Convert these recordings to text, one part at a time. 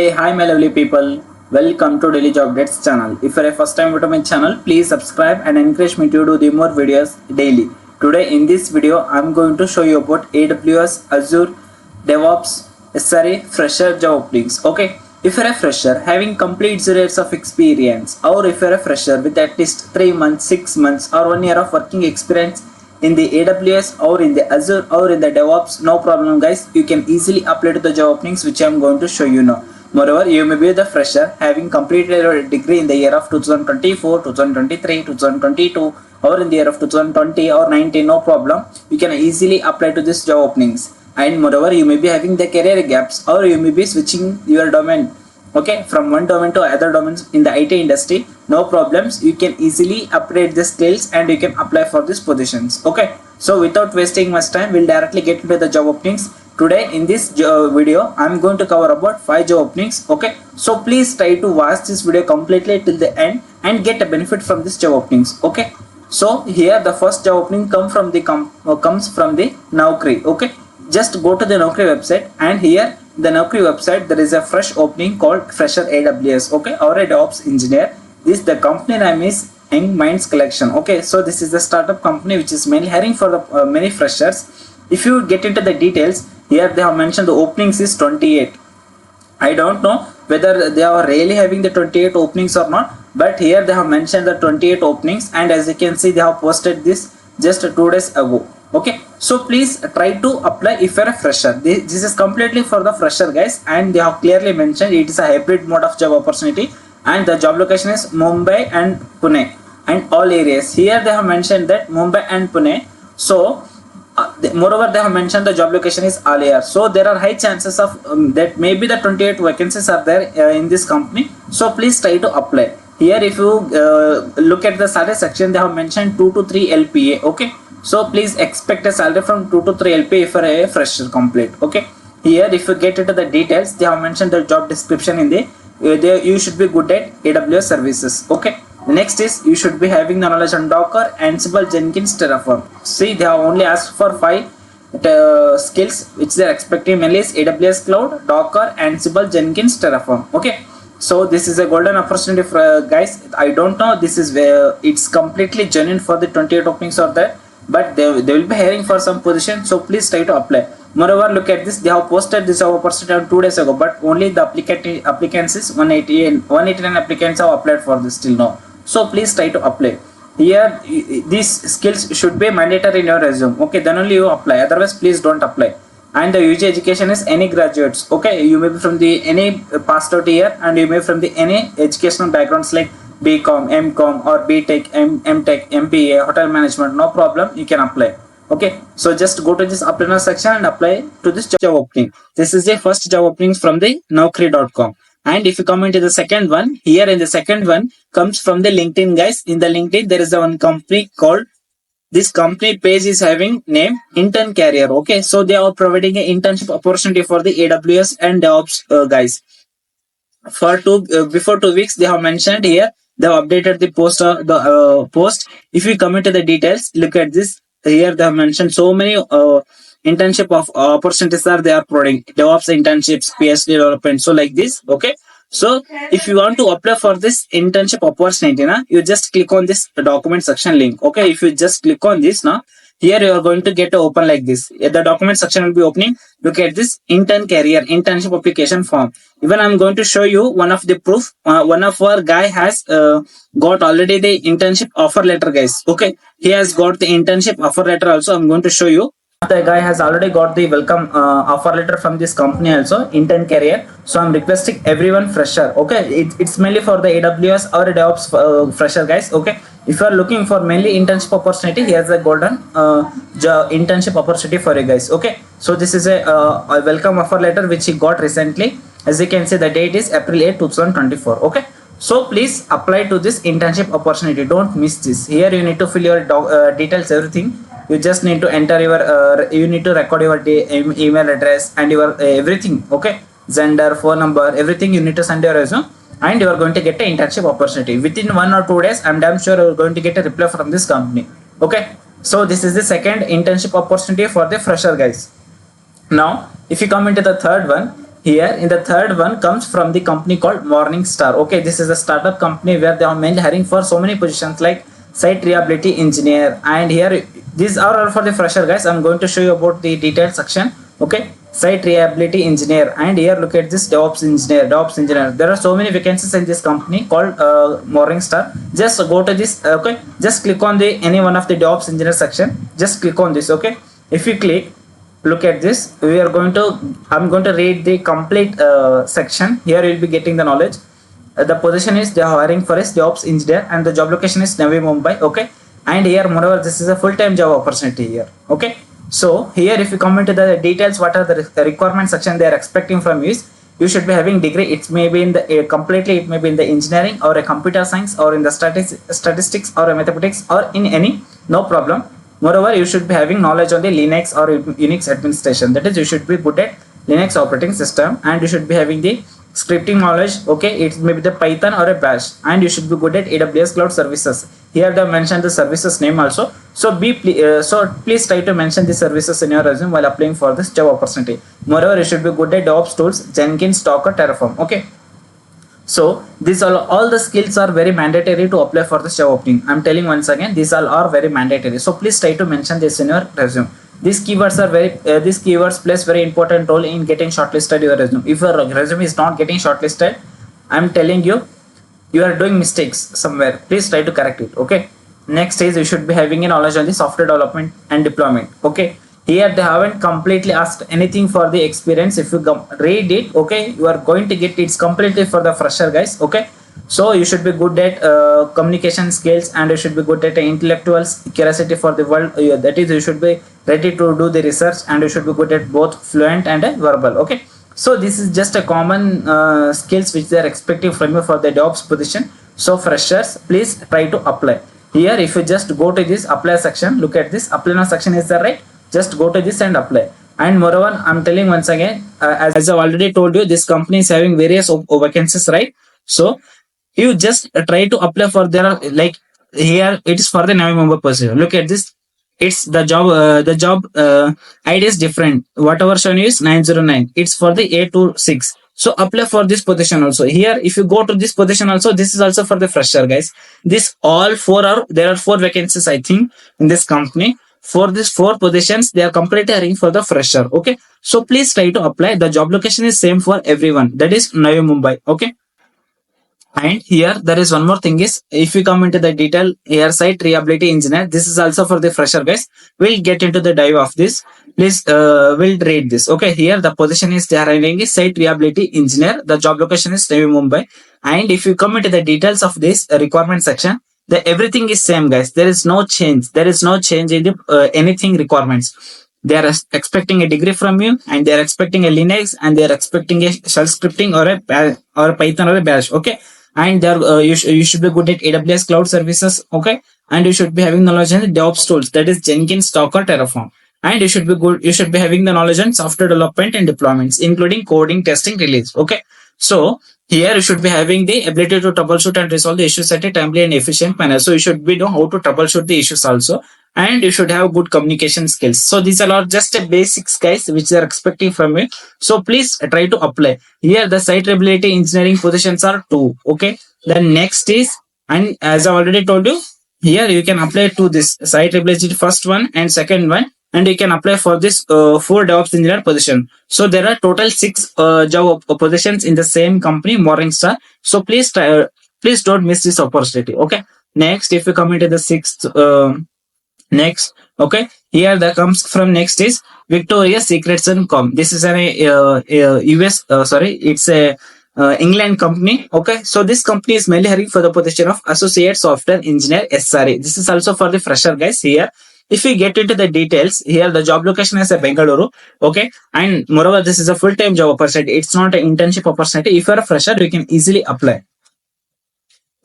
Hey, hi my lovely people. Welcome to Daily Job Updates channel. If you're a first time to my channel, please subscribe and encourage me to do the more videos daily. Today in this video, I'm going to show you about AWS, Azure, DevOps, SRE, fresher job openings. Okay, if you're a fresher having complete 0 years of experience, or if you're a fresher with at least 3 months, 6 months, or 1 year of working experience in the AWS or in the Azure or in the DevOps, no problem guys, you can easily apply to the job openings which I'm going to show you now. Moreover, you may be the fresher having completed a degree in the year of 2024, 2023, 2022 or in the year of 2020 or 19, no problem. You can easily apply to this job openings. And moreover, you may be having the career gaps or you may be switching your domain, okay, from one domain to other domains in the IT industry, no problems. You can easily upgrade the skills and you can apply for these positions. Okay, so without wasting much time, we'll directly get into the job openings. Today in this video, I'm going to cover about 5 job openings. Okay, so please try to watch this video completely till the end and get a benefit from this job openings. Okay, so here the first job opening comes from the Naukri. Okay, just go to the Naukri website, and here the Naukri website there is a fresh opening called fresher AWS, okay, or a DevOps engineer. This the company name is Young Minds Collection. Okay, so this is the startup company which is mainly hiring for the many freshers. If you get into the details, here they have mentioned the openings is 28. I don't know whether they are really having the 28 openings or not, but here they have mentioned the 28 openings, and as you can see they have posted this just 2 days ago. Okay, so please try to apply if you're a fresher. This is completely for the fresher guys, and they have clearly mentioned it is a hybrid mode of job opportunity, and the job location is Mumbai and Pune and all areas. Here they have mentioned that Mumbai and Pune. So moreover, they have mentioned the job location is Alia. So there are high chances of that maybe the 28 vacancies are there in this company. So please try to apply. Here if you look at the salary section, they have mentioned 2 to 3 LPA. Okay, so please expect a salary from 2 to 3 LPA for a fresher complete. Okay, here if you get into the details, they have mentioned the job description in the you should be good at AWS services. Okay, next is you should be having the knowledge on Docker, Ansible, Jenkins, Terraform. See, they have only asked for 5 skills which they are expecting mainly is AWS Cloud, Docker, Ansible, Jenkins, Terraform. Okay, so this is a golden opportunity for guys. I don't know, this is where it's completely genuine for the 28 openings or that, but they will be hiring for some position. So please try to apply. Moreover, look at this, they have posted this opportunity on 2 days ago, but only the applicants is 189 applicants have applied for this till now. So please try to apply. Here these skills should be mandatory in your resume. Okay, then only you apply, otherwise please don't apply. And the UG education is any graduates. Okay, you may be from the any passed out year, and you may from the any educational backgrounds like BCom, MCom or BTech, MTech, MBA, hotel management, no problem, you can apply. Okay, so just go to this apply section and apply to this job opening. This is the first job openings from the Naukri.com. And if you come into the second one, here in the second one comes from the LinkedIn guys. In the LinkedIn, there is a one company called, this company page is having name Intern Career. Okay, so they are providing an internship opportunity for the AWS and DevOps guys. For before 2 weeks, they have mentioned here, they have updated the post. If you come into the details, look at this. Here they have mentioned so many internship of opportunities are they are providing, DevOps internships, PhD development, so like this. Okay, so if you want to apply for this internship opportunity now, you just click on this document section link. Okay, if you just click on this now, here you are going to get to open like this. The document section will be opening. Look at this Intern Career internship application form. Even I'm going to show you one of the proof. One of our guy has got already the internship offer letter guys. Okay, he has got the internship offer letter also. I'm going to show you. The guy has already got the welcome offer letter from this company also, Intern Career. So I'm requesting everyone fresher. Okay, it's mainly for the AWS or DevOps fresher guys. Okay, if you are looking for mainly internship opportunity, here's a golden internship opportunity for you guys. Okay, so this is a welcome offer letter which he got recently. As you can see, the date is April 8, 2024. Okay, so please apply to this internship opportunity. Don't miss this. Here you need to fill your details, everything. You just need to enter your you need to record your email address and your everything. Okay, Zender, phone number, everything you need to send your resume, and you are going to get an internship opportunity within 1 or 2 days. I'm damn sure you are going to get a reply from this company. Okay, so this is the second internship opportunity for the fresher guys. Now if you come into the third one, here in the third one comes from the company called Morningstar. Okay, this is a startup company where they are mainly hiring for so many positions like site reliability engineer, and here these are all for the fresher guys. I'm going to show you about the detailed section. Okay, site reliability engineer, and here look at this DevOps engineer. There are so many vacancies in this company called Morningstar. Just go to this. Okay, just click on the any one of the DevOps engineer section. Just click on this. Okay, if you click, look at this, we are going to I'm going to read the complete section. Here you'll be getting the knowledge. The position is they are hiring for a DevOps engineer, and the job location is Navi Mumbai. Okay, and here moreover this is a full-time job opportunity here. Okay, so here if you come into the details, what are the requirement section they are expecting from you is you should be having degree. It may be in the completely, it may be in the engineering or a computer science or in the statistics or a mathematics or in any, no problem. Moreover, you should be having knowledge on the Linux or Unix administration. That is, you should be good at Linux operating system, and you should be having the scripting knowledge. Okay, it may be the Python or a Bash, and you should be good at AWS cloud services. Here they have mentioned the services name also. So please try to mention the services in your resume while applying for this job opportunity. Moreover, you should be good at DevOps tools, Jenkins, Docker, Terraform. Okay. So these all the skills are very mandatory to apply for this job opening. I'm telling once again, these all are very mandatory. So please try to mention this in your resume. These keywords are these keywords plays very important role in getting shortlisted your resume. If your resume is not getting shortlisted, I'm telling you, you are doing mistakes somewhere. Please try to correct it. Okay. Next is you should be having a knowledge on the software development and deployment. Okay. Here they haven't completely asked anything for the experience. If you read it, okay, you are going to get it's completely for the fresher guys. Okay, so you should be good at communication skills, and you should be good at intellectual curiosity for the world. That is, you should be ready to do the research, and you should be good at both fluent and verbal. Okay, so this is just a common skills which they are expecting from you for the DevOps position. So freshers, please try to apply. Here if you just go to this apply section, look at this apply now section is there, right? Just go to this and apply. And moreover, I'm telling once again, as I've already told you, this company is having various vacancies, right? So you just try to apply for their, like here it is for the Navi Mumbai position. Look at this. It's the job ID is different. Whatever shown is 909. It's for the A26. So apply for this position also. Here, if you go to this position also, this is also for the fresher guys. This all four are, there are 4 vacancies, I think, in this company. For these 4 positions, they are completely hiring for the fresher. Okay, so please try to apply. The job location is same for everyone. That is Navi Mumbai. Okay, and here there is one more thing is, if you come into the detail here, site reliability engineer. This is also for the fresher guys. We'll get into the dive of this. Please, we'll read this. Okay, here the position is they are hiring is site reliability engineer. The job location is Navi Mumbai. And if you come into the details of this requirement section, everything is same guys. There is no change. There is no change in the anything requirements. They are expecting a degree from you, and they are expecting a Linux, and they are expecting a shell scripting or a Python or a Bash. Okay, and there you should be good at AWS cloud services. Okay, and you should be having knowledge in the DevOps tools, that is Jenkins, Docker, Terraform. And you should be good. You should be having the knowledge on software development and deployments, including coding, testing, release. Okay, so here you should be having the ability to troubleshoot and resolve the issues at a timely and efficient manner. So you should be know how to troubleshoot the issues also, and you should have good communication skills. So these are all just a basics guys which they are expecting from you. So please try to apply. Here the site reliability engineering positions are 2. Okay, then next is, and as I already told you, here you can apply to this site reliability first one and second one, and you can apply for this 4 DevOps engineer position. So there are total 6 job positions in the same company, Morningstar. So please try, please don't miss this opportunity. Okay, next if you come into the 6th next, okay, here that comes from next is Victoria's Secrets.com. This is an US it's a England company. Okay, so this company is mainly hiring for the position of associate software engineer, SRE. This is also for the fresher guys. Here if we get into the details, here the job location is a Bengaluru. Okay, and moreover this is a full-time job opportunity. It's not an internship opportunity. If you're a fresher, you can easily apply.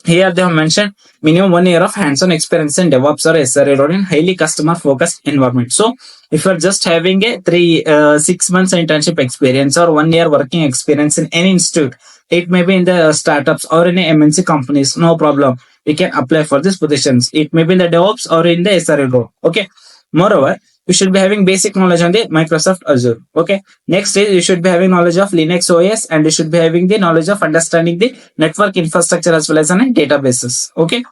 Here they have mentioned minimum 1 year of hands-on experience in DevOps or SRE role in highly customer-focused environment. So if you're just having a 6 months internship experience or 1 year working experience in any institute, it may be in the startups or in a MNC companies, no problem. You can apply for these positions. It may be in the DevOps or in the SRE role. Okay. Moreover, you should be having basic knowledge on the Microsoft Azure. Okay. Next is you should be having knowledge of Linux OS, and you should be having the knowledge of understanding the network infrastructure as well as on databases. Okay.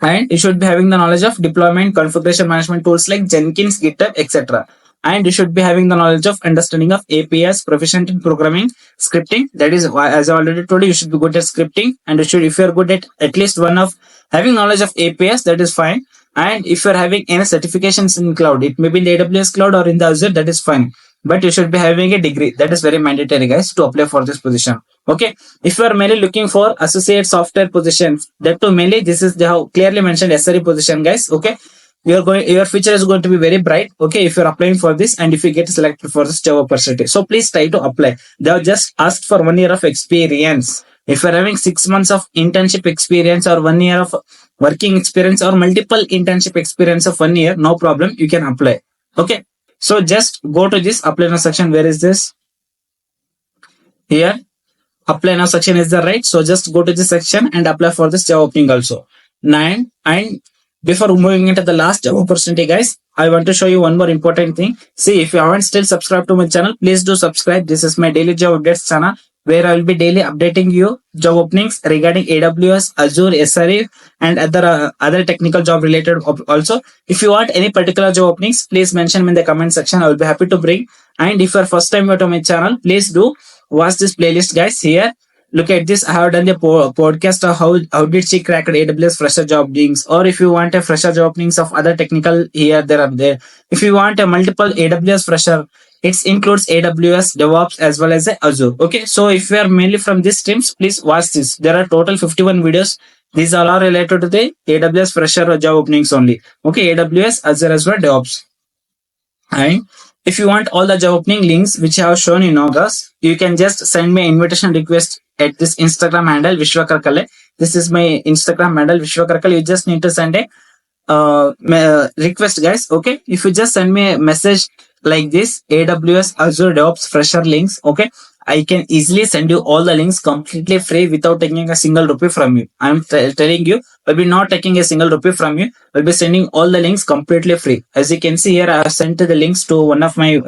And you should be having the knowledge of deployment configuration management tools like Jenkins, GitHub, etc. And you should be having the knowledge of understanding of APIs, proficient in programming, scripting. That is why, as I already told you, you should be good at scripting, and you should, if you are good at least one of having knowledge of APIs, that is fine. And if you're having any certifications in cloud, it may be in the AWS cloud or in the Azure, that is fine. But you should be having a degree. That is very mandatory, guys, to apply for this position. Okay. If you are mainly looking for associate software positions, that too mainly this is the how clearly mentioned SRE position, guys. Okay. Your future is going to be very bright. Okay. If you're applying for this and if you get selected for this job opportunity. So please try to apply. They have just asked for 1 year of experience. If you're having 6 months of internship experience or 1 year of working experience or multiple internship experience of 1 year, no problem, you can apply. Okay. So just go to this apply now section. Where is this? Here. Apply now section is the right. So just go to this section and apply for this job opening also. And before moving into the last job opportunity, guys, I want to show you one more important thing. See, if you haven't still subscribed to my channel, please do subscribe. This is my daily job updates channel, where I will be daily updating you job openings regarding AWS, Azure, SRE, and other technical job related also. If you want any particular job openings, please mention me in the comment section. I will be happy to bring. And if you are first time to my channel, please do watch this playlist, guys. Here, look at this. I have done the podcast of how did she crack AWS fresher job openings, or if you want a fresher job openings of other technical, here there are there. If you want a multiple AWS fresher, it includes AWS, DevOps as well as Azure. Okay, so if you are mainly from these streams, please watch this. There are total 51 videos. These all are related to the AWS fresher job openings only. Okay, AWS, Azure as well, DevOps. And if you want all the job opening links which I have shown in August, you can just send me an invitation request at this Instagram handle, Vishwakarkale. This is my Instagram handle, Vishwakarkale. You just need to send a request, guys. Okay, if you just send me a message like this, AWS, Azure, DevOps, fresher links. Okay, I can easily send you all the links completely free without taking a single rupee from you. I'm telling you, I'll be not taking a single rupee from you. I'll be sending all the links completely free. As you can see here, I have sent the links to one of my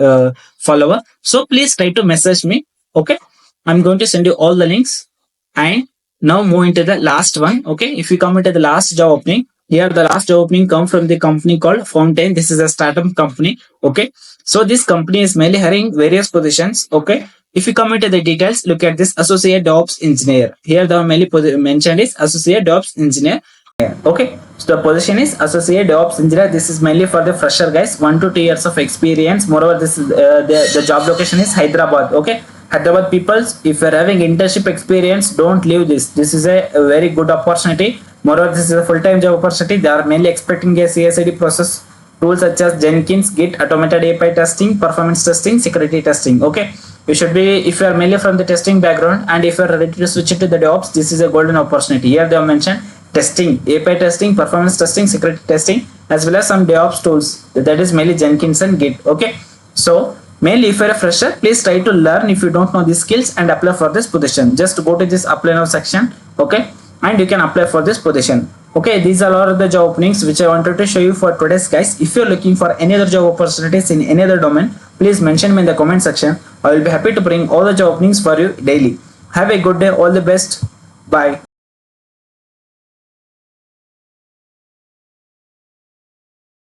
follower. So please try to message me. Okay, I'm going to send you all the links. And now move into the last one. Okay, if you come into the last job opening, here the last job opening come from the company called Fountain. This is a startup company. Okay, so this company is mainly hiring various positions. Okay, if you come into the details, look at this associate DevOps engineer. Here the mainly mentioned is associate DevOps engineer. Okay, so the position is associate DevOps engineer. This is mainly for the fresher, guys, 1 to 2 years of experience. Moreover, this is the job location is Hyderabad. Okay, Hyderabad peoples, if you're having internship experience, don't leave this. This is a very good opportunity. Moreover, this is a full-time job opportunity. They are mainly expecting a CI/CD process tools such as Jenkins, Git, automated API testing, performance testing, security testing. Okay, you should be, if you are mainly from the testing background and if you are ready to switch it to the DevOps, this is a golden opportunity. Here they have mentioned testing, API testing, performance testing, security testing, as well as some DevOps tools. That is mainly Jenkins and Git. Okay, so mainly if you're a fresher, please try to learn if you don't know these skills and apply for this position. Just go to this apply now section. Okay, and you can apply for this position. Okay, these are all of the job openings which I wanted to show you for today's, guys. If you're looking for any other job opportunities in any other domain, please mention me in the comment section. I will be happy to bring all the job openings for you daily. Have a good day. All the best. Bye.